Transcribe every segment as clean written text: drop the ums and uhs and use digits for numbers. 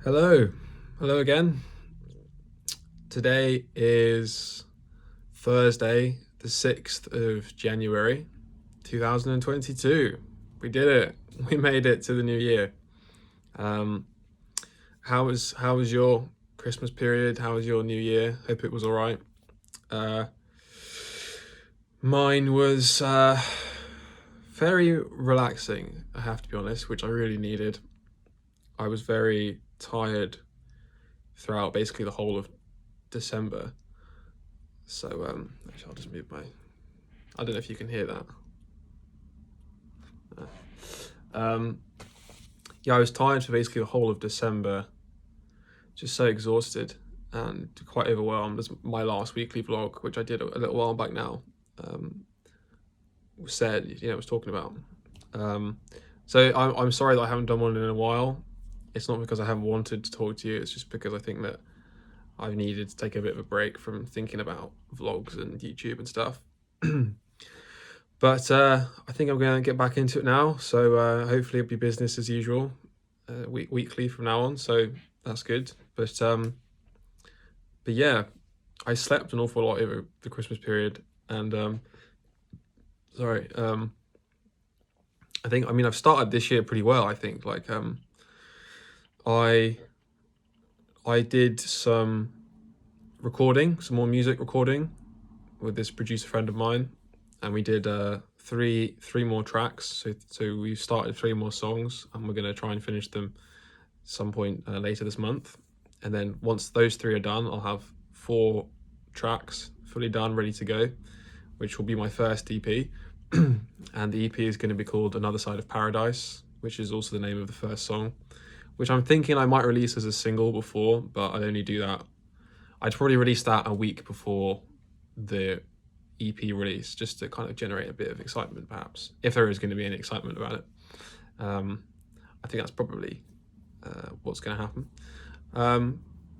Hello, hello again. Today is Thursday, the 6th of January, 2022. We did it. We made it to the new year. Um, how was your Christmas period? How was your new year? Hope it was all right. Uh, Mine was very relaxing, I have to be honest, which I really needed. I was very tired throughout basically the whole of December. So actually, I'll just move my. I don't know if you can hear that. Um, yeah, I was tired for basically the whole of December, just so exhausted and quite overwhelmed. As my last weekly vlog, which I did a little while back now, um, was talking about. Um, so I'm sorry that I haven't done one in a while. It's not because I haven't wanted to talk to you. It's just because I think that I've needed to take a bit of a break from thinking about vlogs and YouTube and stuff. But I think I'm going to get back into it now. So hopefully it'll be business as usual, weekly from now on. So that's good. But yeah, I slept an awful lot over the Christmas period, and sorry. I've started this year pretty well. I think I I did some recording, some more music recording with this producer friend of mine, and we did three more tracks. So we started three more songs, and we're gonna try and finish them some point later this month. And then once those three are done, I'll have 4 tracks fully done, ready to go, which will be my first EP. And the EP is going to be called Another Side of Paradise, which is also the name of the first song, which I'm thinking I might release as a single before, but I'd only do that. I'd probably release that a week before the EP release, just to kind of generate a bit of excitement, perhaps, if there is going to be any excitement about it. I think that's probably what's going to happen.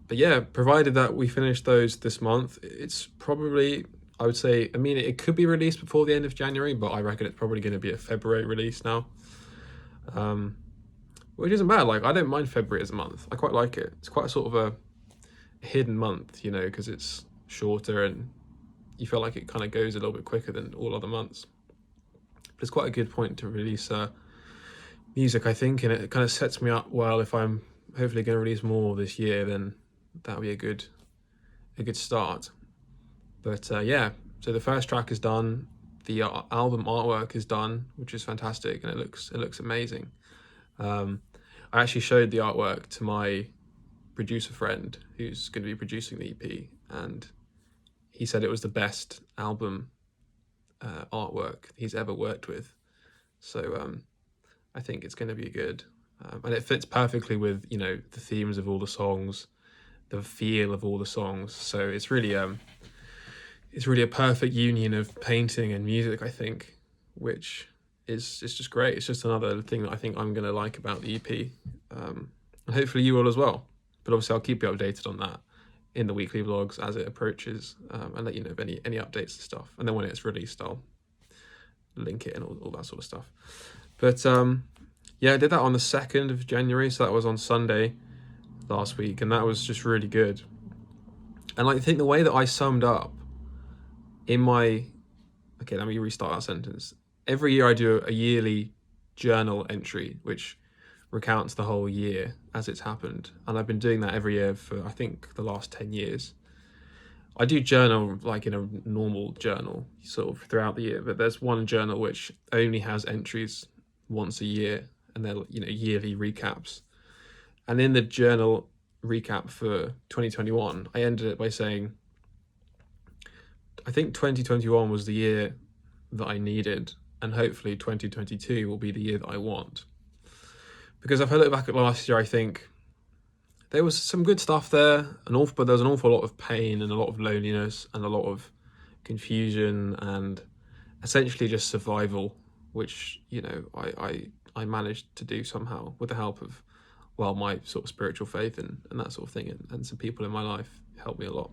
But yeah, provided that we finish those this month, it's probably, I would say, it could be released before the end of January, but I reckon it's probably going to be a February release now. Which isn't bad. Like, I don't mind February as a month. I quite like it. It's quite a sort of a hidden month, because it's shorter and you feel like it kind of goes a little bit quicker than all other months. But it's quite a good point to release music, I think, and it kind of sets me up well. If I'm hopefully going to release more this year, then that'll be a good start. But yeah, so the first track is done. The album artwork is done, which is fantastic, and it looks amazing. I actually showed the artwork to my producer friend who's going to be producing the EP, and he said it was the best album artwork he's ever worked with. So I think it's going to be good, and it fits perfectly with the themes of all the songs, the feel of all the songs. So it's really a perfect union of painting and music, I think, which is just great. It's just another thing that I think I'm going to like about the EP, and hopefully you will as well. But obviously I'll keep you updated on that in the weekly vlogs as it approaches, and let you know of any updates and stuff. And then when it's released, I'll link it and all that sort of stuff. But yeah, I did that on the 2nd of January, so that was on Sunday last week, and that was just really good. And I think the way that I summed up in my... Okay, let me restart that sentence. Every year I do a yearly journal entry, which recounts the whole year as it's happened. And I've been doing that every year for, I think, the last 10 years. I do journal like in a normal journal sort of throughout the year, but there's one journal which only has entries once a year, and they're yearly recaps. And in the journal recap for 2021, I ended it by saying, I think 2021 was the year that I needed, and hopefully 2022 will be the year that I want. Because if I look back at last year, I think there was some good stuff there, but there was an awful lot of pain and a lot of loneliness and a lot of confusion and essentially just survival, which I managed to do somehow with the help of my sort of spiritual faith and that sort of thing, and some people in my life helped me a lot.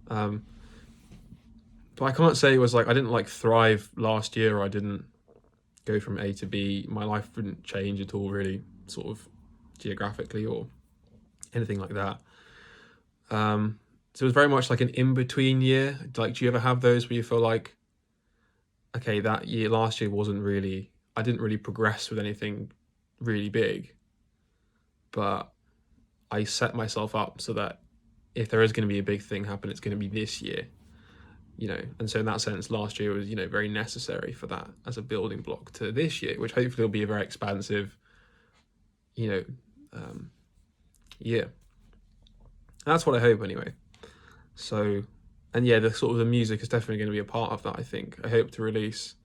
But I can't say it was like I didn't thrive last year, or I didn't go from A to B. My life didn't change at all, really, sort of geographically or anything like that. So it was very much like an in-between year. Like, do you ever have those where you feel like, okay, that year, last year wasn't really, I didn't really progress with anything really big, but I set myself up so that if there is going to be a big thing happen, it's going to be this year, and so in that sense, last year was, very necessary for that as a building block to this year, which hopefully will be a very expansive, year. That's what I hope anyway. So, and yeah, the sort of the music is definitely going to be a part of that. I think I hope to release,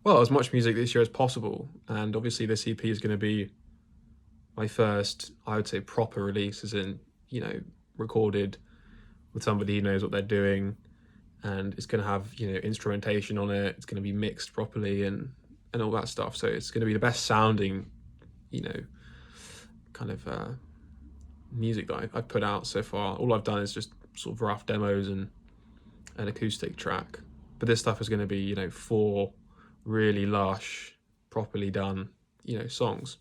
well, as much music this year as possible, and obviously this EP is going to be my first, I would say, proper release, as in, recorded with somebody who knows what they're doing, and it's going to have, instrumentation on it. It's going to be mixed properly and all that stuff. So it's going to be the best sounding, kind of music that I've put out so far. All I've done is just sort of rough demos and an acoustic track, but this stuff is going to be, 4 really lush, properly done, songs,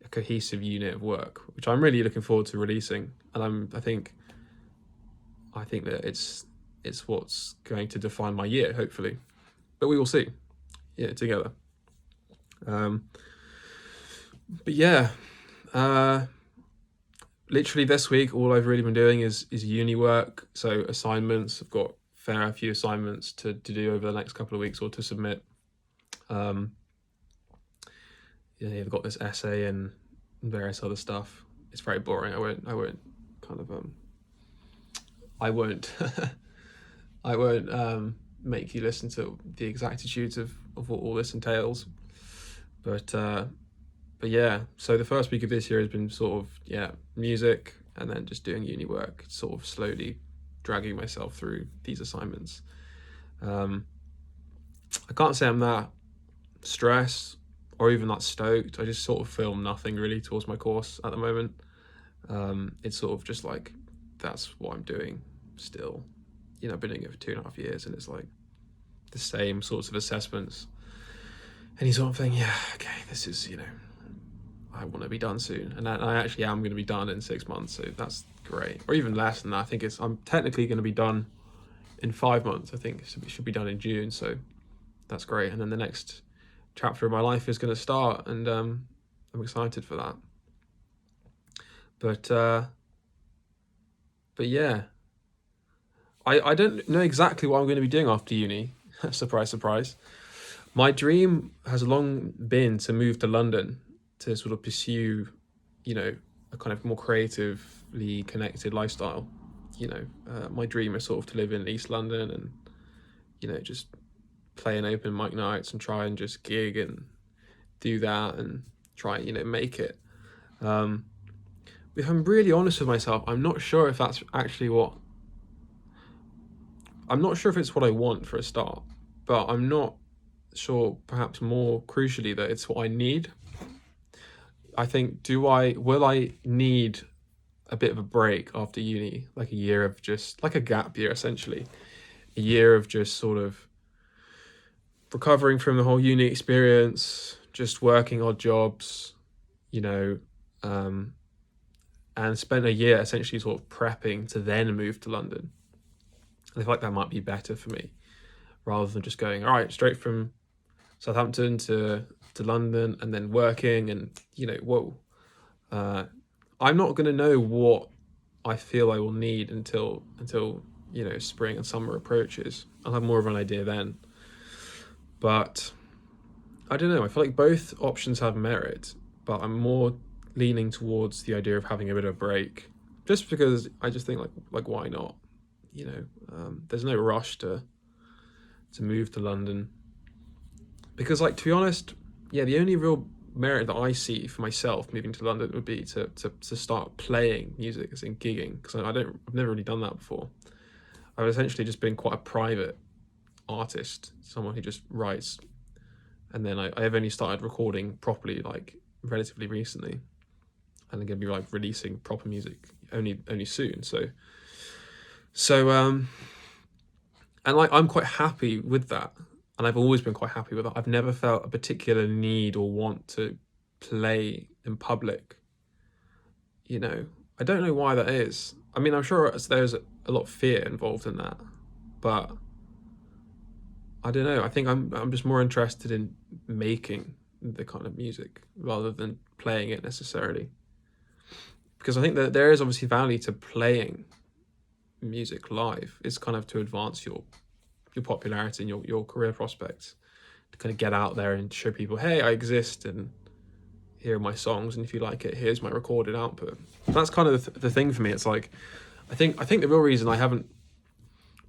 a cohesive unit of work, which I'm really looking forward to releasing. And I think that it's what's going to define my year, hopefully, but we will see, together. But yeah, literally this week, all I've really been doing is uni work. So assignments, I've got a few assignments to do over the next couple of weeks, or to submit. I've got this essay and various other stuff. It's very boring. I won't kind of I won't I won't make you listen to the exactitudes of what all this entails. But yeah, so the first week of this year has been sort of, music, and then just doing uni work, sort of slowly dragging myself through these assignments. I can't say I'm that stressed or even that stoked. I just sort of feel nothing really towards my course at the moment. It's sort of just like, that's what I'm doing still. I've been doing it for 2.5 years, and it's like the same sorts of assessments. And you sort of think, yeah, okay, this is, I want to be done soon. And I actually am going to be done in 6 months, so that's great. Or even less than that. I think I'm technically going to be done in 5 months. I think it should be done in June, so that's great. And then the next chapter of my life is going to start, and I'm excited for that. But yeah, I don't know exactly what I'm going to be doing after uni. Surprise, surprise. My dream has long been to move to London to sort of pursue, a kind of more creatively connected lifestyle. My dream is sort of to live in East London and, just play in open mic nights and try and just gig and do that and try, make it. If I'm really honest with myself, I'm not sure if that's actually I'm not sure if it's what I want for a start, but I'm not sure, perhaps more crucially, that it's what I need. I think, will I need a bit of a break after uni, like a year of just, like a gap year, essentially, a year of just sort of recovering from the whole uni experience, just working odd jobs, and spent a year essentially sort of prepping to then move to London. I feel like that might be better for me, rather than just going, all right, straight from Southampton to London and then working and, whoa. I'm not going to know what I feel I will need until spring and summer approaches. I'll have more of an idea then. But I don't know. I feel like both options have merit, but I'm more leaning towards the idea of having a bit of a break, just because I just think like why not? There's no rush to move to London, because to be honest, the only real merit that I see for myself moving to London would be to start playing music, as in gigging, because I've never really done that before. I've essentially just been quite a private artist, someone who just writes, and then I've only started recording properly relatively recently, and I'm gonna be releasing proper music only soon. So and I'm quite happy with that, and I've always been quite happy with that. I've never felt a particular need or want to play in public. I I don't know why that is. I mean, I'm sure there's a lot of fear involved in that, but I don't know. I think I'm just more interested in making the kind of music rather than playing it necessarily. Because I think that there is obviously value to playing music live. It's kind of to advance your popularity and your career prospects, to kind of get out there and show people, hey, I exist, and here are my songs, and if you like it, here's my recorded output. That's kind of the thing for me. It's like, I think the real reason I haven't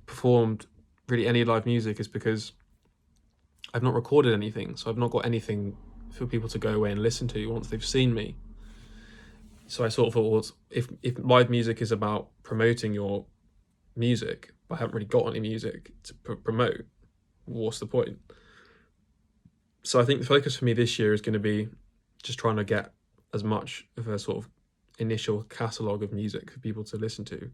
performed really any live music is because I've not recorded anything, so I've not got anything for people to go away and listen to once they've seen me. So I sort of thought, if live music is about promoting your music, but I haven't really got any music to promote, what's the point? So I think the focus for me this year is going to be just trying to get as much of a sort of initial catalogue of music for people to listen to.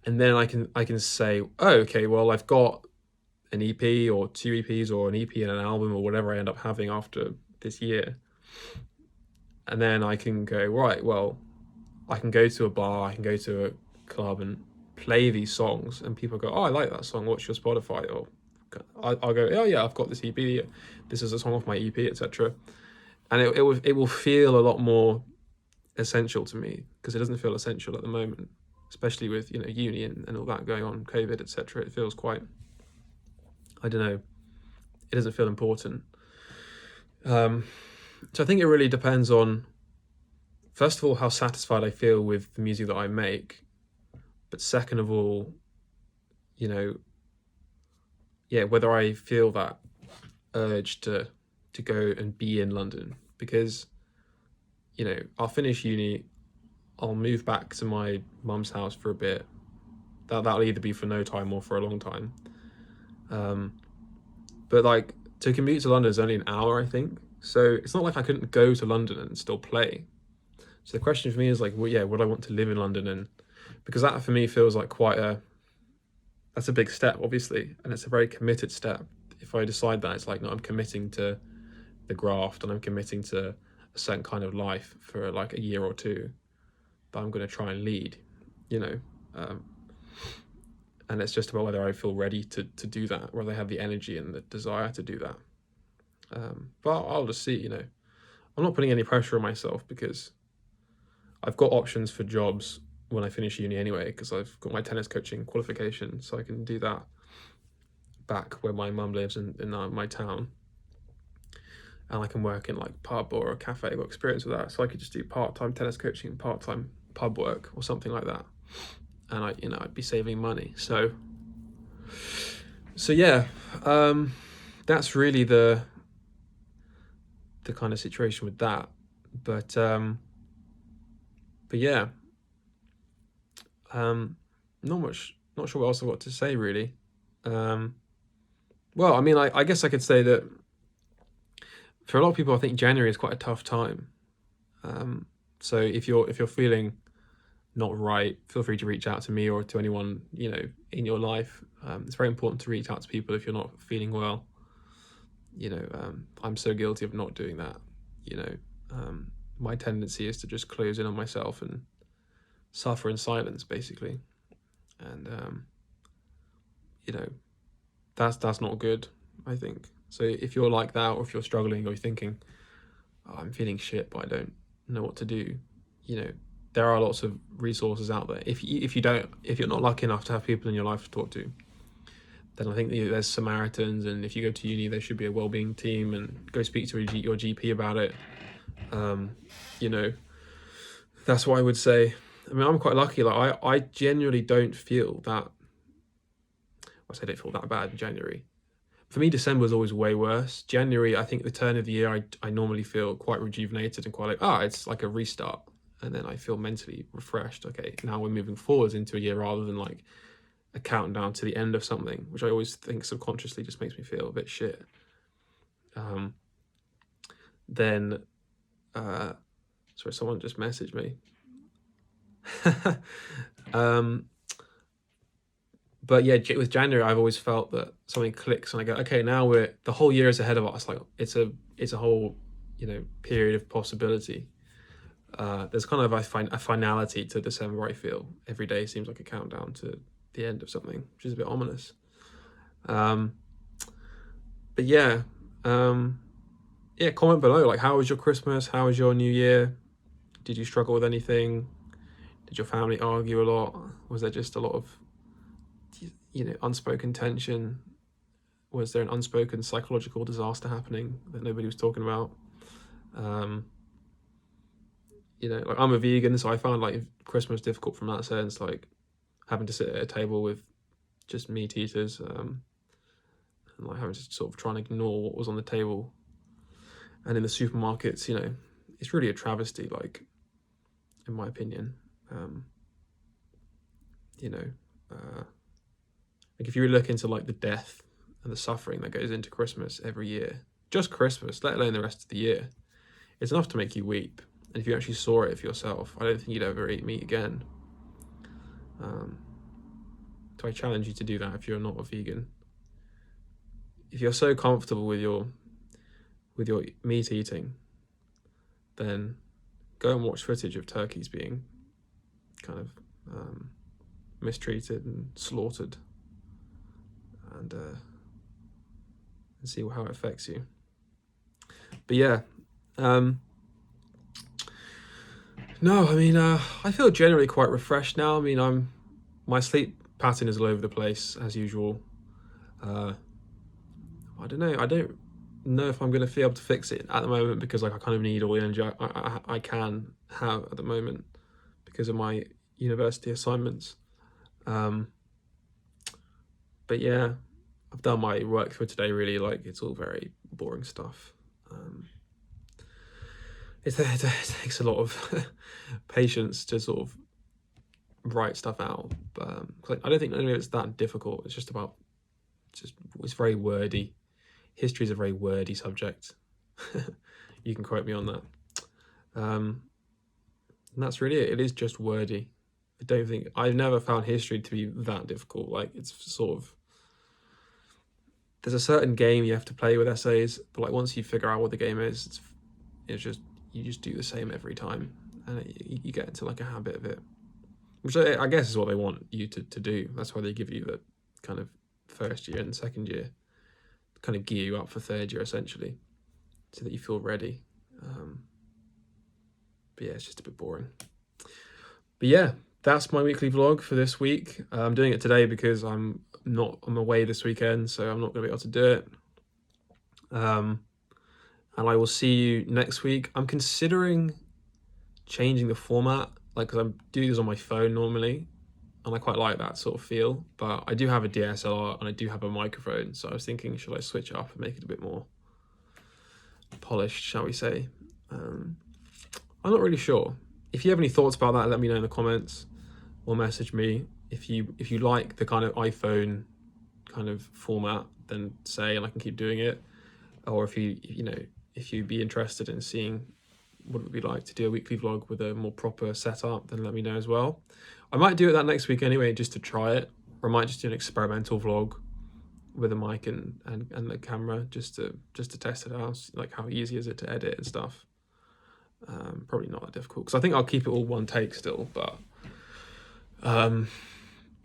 And then I can say, oh, okay, well, I've got an EP or 2 EPs or an EP and an album or whatever I end up having after this year. And then I can go, right, well, I can go to a bar, I can go to a club and play these songs, and people go, oh, I like that song, what's your Spotify? Or I'll go, oh yeah, I've got this EP, this is a song off my EP, etc. And it will feel a lot more essential to me, because it doesn't feel essential at the moment, especially with, you know, uni and all that going on, COVID, etc. It feels quite, I don't know, it doesn't feel important. So I think it really depends on, first of all, how satisfied I feel with the music that I make, but second of all, you know, yeah, whether I feel that urge to go and be in London. Because, you know, I'll finish uni, I'll move back to my mum's house for a bit. That'll either be for no time or for a long time. But like, to commute to London is only an hour, I think. So it's not like I couldn't go to London and still play. So the question for me is like, well, yeah, would I want to live in London? And because that for me feels like that's a big step, obviously, and it's a very committed step. If I decide that, it's like, no, I'm committing to the graft, and I'm committing to a certain kind of life for like a year or two that I'm going to try and lead, you know. And it's just about whether I feel ready to do that, whether I have the energy and the desire to do that. But I'll just see, you know. I'm not putting any pressure on myself, because I've got options for jobs when I finish uni anyway, because I've got my tennis coaching qualification, so I can do that back where my mum lives in my town. And I can work in like pub or a cafe, I've got experience with that. So I could just do part-time tennis coaching and part-time pub work or something like that. And I'd be saving money. So yeah, that's really the kind of situation with that. But yeah, not sure what else I've got to say really. Well, I mean, I guess I could say that for a lot of people, I think January is quite a tough time. So if you're feeling not right, feel free to reach out to me or to anyone, you know, in your life. It's very important to reach out to people if you're not feeling well. You know, I'm so guilty of not doing that. You know, my tendency is to just close in on myself and suffer in silence, basically. And you know, that's not good, I think. So if you're like that, or if you're struggling, or you're thinking, oh, I'm feeling shit, but I don't know what to do, you know, there are lots of resources out there. If you're not lucky enough to have people in your life to talk to, then I think there's Samaritans, and if you go to uni, there should be a wellbeing team, and go speak to your GP about it. You know, that's what I would say. I mean, I'm quite lucky. Like I genuinely don't feel that. I say I don't feel that bad in January. For me, December was always way worse. January, I think the turn of the year, I normally feel quite rejuvenated and quite like, it's like a restart. And then I feel mentally refreshed. Okay, now we're moving forwards into a year rather than like a countdown to the end of something, which I always think subconsciously just makes me feel a bit shit. Then, sorry, someone just messaged me. But yeah, with January, I've always felt that something clicks, and I go, okay, now the whole year is ahead of us. Like it's a whole, you know, period of possibility. There's kind of, I find, a finality to December, I feel. Every day seems like a countdown to the end of something, which is a bit ominous. But yeah, yeah, comment below, like, how was your Christmas? How was your New Year? Did you struggle with anything? Did your family argue a lot? Was there just a lot of, unspoken tension? Was there an unspoken psychological disaster happening that nobody was talking about? Like, I'm a vegan, so I found like Christmas difficult from that sense, like having to sit at a table with just meat eaters, and like having to sort of try and ignore what was on the table. And in the supermarkets, it's really a travesty, like, in my opinion. Like, if you look into like the death and the suffering that goes into Christmas every year, just Christmas, let alone the rest of the year, it's enough to make you weep. And if you actually saw it for yourself, I don't think you'd ever eat meat again. So I challenge you to do that if you're not a vegan. If you're so comfortable with your meat eating, then go and watch footage of turkeys being kind of mistreated and slaughtered, and see how it affects you. But yeah, no, I mean, I feel generally quite refreshed now. I mean, my sleep pattern is all over the place as usual. I don't know. I don't know if I'm going to be able to fix it at the moment, because like I kind of need all the energy I can have at the moment because of my university assignments. But yeah, I've done my work for today. Really, like, it's all very boring stuff. It takes a lot of patience to sort of write stuff out, but I don't think any of it's that difficult. It's just about it's very wordy. History is a very wordy subject. You can quote me on that. And that's really it. It is just wordy. I've never found history to be that difficult. Like, it's sort of, there's a certain game you have to play with essays, but like once you figure out what the game is, it's just, you just do the same every time, and you get into like a habit of it, which I guess is what they want you to do. That's why they give you the kind of first year and second year, kind of gear you up for third year essentially, so that you feel ready. But yeah, it's just a bit boring. But yeah, that's my weekly vlog for this week. I'm doing it today because I'm away this weekend, so I'm not going to be able to do it. And I will see you next week. I'm considering changing the format, like, because I'm doing this on my phone normally, and I quite like that sort of feel, but I do have a DSLR and I do have a microphone, so I was thinking, should I switch it up and make it a bit more polished, shall we say? I'm not really sure. If you have any thoughts about that, let me know in the comments, or message me. If you like the kind of iPhone kind of format, then say, and I can keep doing it. Or if you'd be interested in seeing what it would be like to do a weekly vlog with a more proper setup, then let me know as well. I might do it that next week anyway, just to try it, or I might just do an experimental vlog with a mic and the camera, just to test it out, like how easy is it to edit and stuff. Probably not that difficult, because I think I'll keep it all one take still, but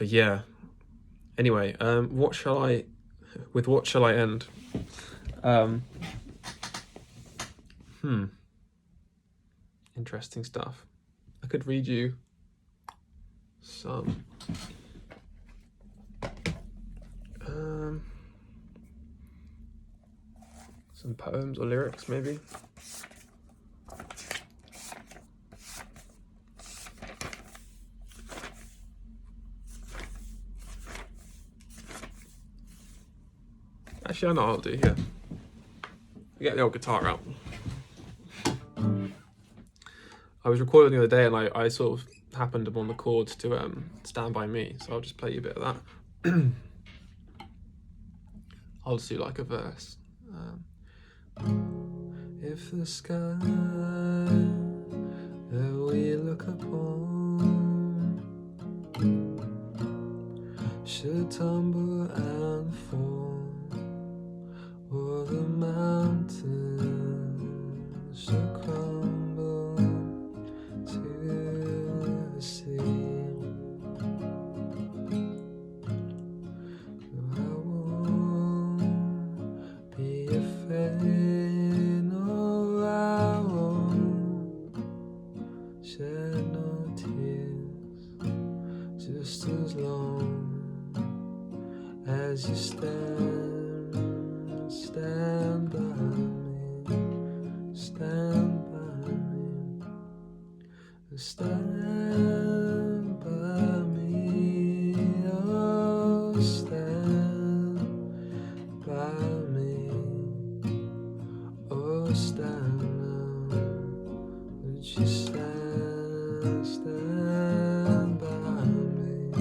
yeah. Anyway, what shall I end? Interesting stuff. I could read you some poems or lyrics, maybe. Actually, I know what I'll do here. Get the old guitar out. I was recording the other day, and I sort of happened upon the chords to Stand By Me, so I'll just play you a bit of that. I'll just do like a verse. If the sky that we look upon should tumble and fall, or the mountains should crumble shed no tears, just as long as you stand by me, stand by me, stand by me, oh, stand by me, oh, stand now, would you stand by me,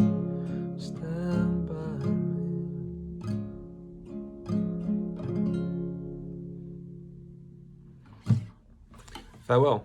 stand by me. Farewell.